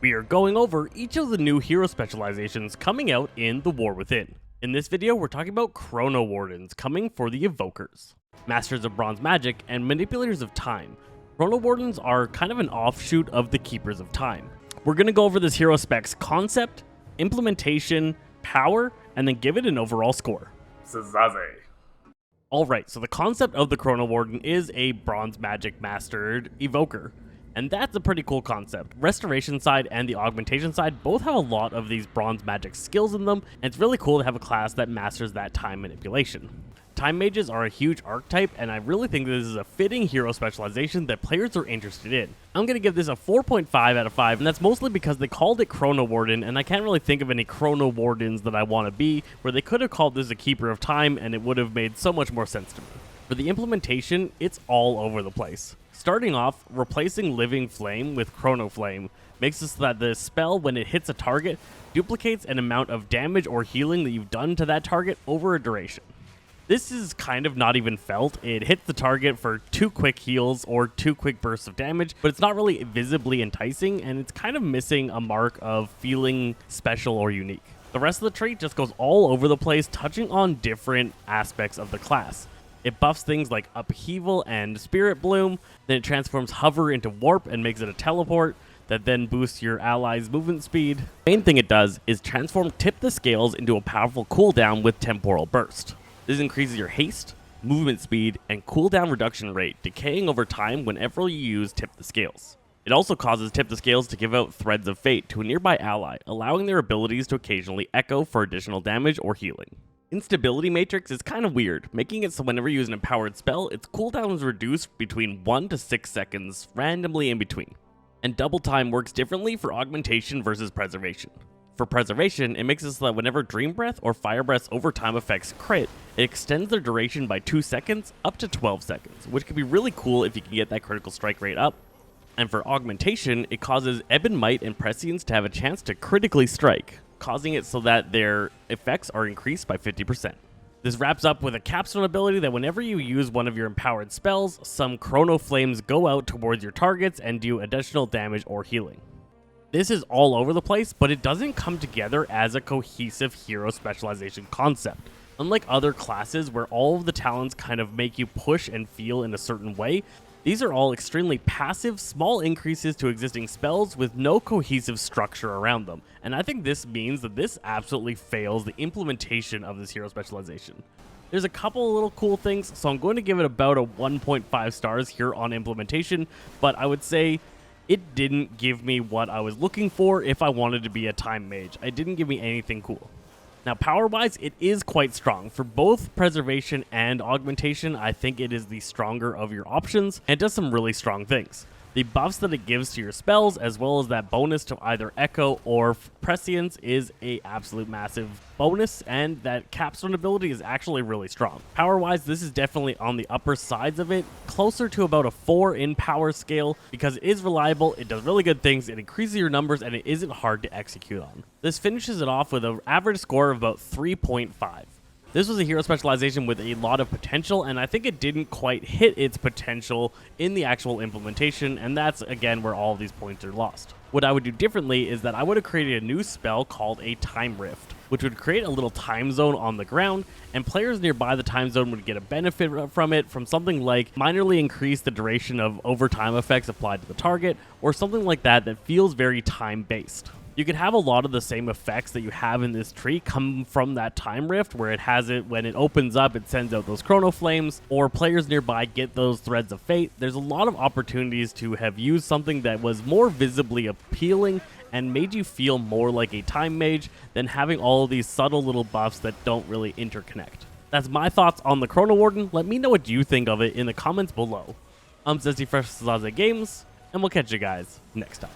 We are going over each of the new hero specializations coming out in The War Within. In this video, we're talking about Chronowardens coming for the Evokers. Masters of Bronze Magic and Manipulators of Time, Chronowardens are kind of an offshoot of the Keepers of Time. We're going to go over this hero spec's concept, implementation, power, and then give it an overall score. Zazaze. Alright, so the concept of the Chronowarden is a Bronze Magic mastered Evoker. And that's a pretty cool concept. Restoration side and the augmentation side both have a lot of these bronze magic skills in them, and it's really cool to have a class that masters that time manipulation. Time mages are a huge archetype, and I really think this is a fitting hero specialization that players are interested in. I'm going to give this a 4.5 out of 5, and that's mostly because they called it Chronowarden, and I can't really think of any Chronowardens that I want to be, where they could have called this a Keeper of Time, and it would have made so much more sense to me. For the implementation, it's all over the place. Starting off, replacing Living Flame with Chrono Flame makes it so that the spell, when it hits a target, duplicates an amount of damage or healing that you've done to that target over a duration. This is kind of not even felt. It hits the target for 2 quick heals or 2 quick bursts of damage, but it's not really visibly enticing, and it's kind of missing a mark of feeling special or unique. The rest of the trait just goes all over the place, touching on different aspects of the class. It buffs things like Upheaval and Spirit Bloom, then it transforms Hover into Warp and makes it a teleport, that then boosts your allies' movement speed. The main thing it does is transform Tip the Scales into a powerful cooldown with Temporal Burst. This increases your haste, movement speed, and cooldown reduction rate, decaying over time whenever you use Tip the Scales. It also causes Tip the Scales to give out Threads of Fate to a nearby ally, allowing their abilities to occasionally echo for additional damage or healing. Instability Matrix is kind of weird, making it so whenever you use an empowered spell, its cooldown is reduced between 1 to 6 seconds, randomly in between. And Double Time works differently for augmentation versus preservation. For preservation, it makes it so that whenever Dream Breath or Fire Breath's overtime effects crit, it extends their duration by 2 seconds up to 12 seconds, which can be really cool if you can get that critical strike rate up. And for augmentation, it causes Ebon Might and Prescience to have a chance to critically strike, causing it so that their effects are increased by 50%. This wraps up with a capstone ability that whenever you use one of your empowered spells, some Chrono Flames go out towards your targets and do additional damage or healing. This is all over the place, but it doesn't come together as a cohesive hero specialization concept. Unlike other classes where all of the talents kind of make you push and feel in a certain way, these are all extremely passive, small increases to existing spells with no cohesive structure around them, and I think this means that this absolutely fails the implementation of this hero specialization. There's a couple of little cool things, so I'm going to give it about a 1.5 stars here on implementation, but I would say it didn't give me what I was looking for if I wanted to be a time mage. It didn't give me anything cool. Now, power-wise, it is quite strong. For both preservation and augmentation, I think it is the stronger of your options, and it does some really strong things. The buffs that it gives to your spells, as well as that bonus to either Echo or Prescience, is a absolute massive bonus, and that capstone ability is actually really strong. Power-wise, this is definitely on the upper sides of it, closer to about a 4 in power scale, because it is reliable, it does really good things, it increases your numbers, and it isn't hard to execute on. This finishes it off with an average score of about 3.5. This was a hero specialization with a lot of potential, and I think it didn't quite hit its potential in the actual implementation, and that's, again, where all of these points are lost. What I would do differently is that I would have created a new spell called a Time Rift, which would create a little time zone on the ground, and players nearby the time zone would get a benefit from it from something like minorly increase the duration of overtime effects applied to the target, or something like that that feels very time-based. You could have a lot of the same effects that you have in this tree come from that Time Rift, where it has it when it opens up, it sends out those Chrono Flames, or players nearby get those Threads of Fate. There's a lot of opportunities to have used something that was more visibly appealing and made you feel more like a time mage than having all of these subtle little buffs that don't really interconnect. That's my thoughts on the Chronowarden. Let me know what you think of it in the comments below. I'm Zesty Fresh Zazaze Games, and we'll catch you guys next time.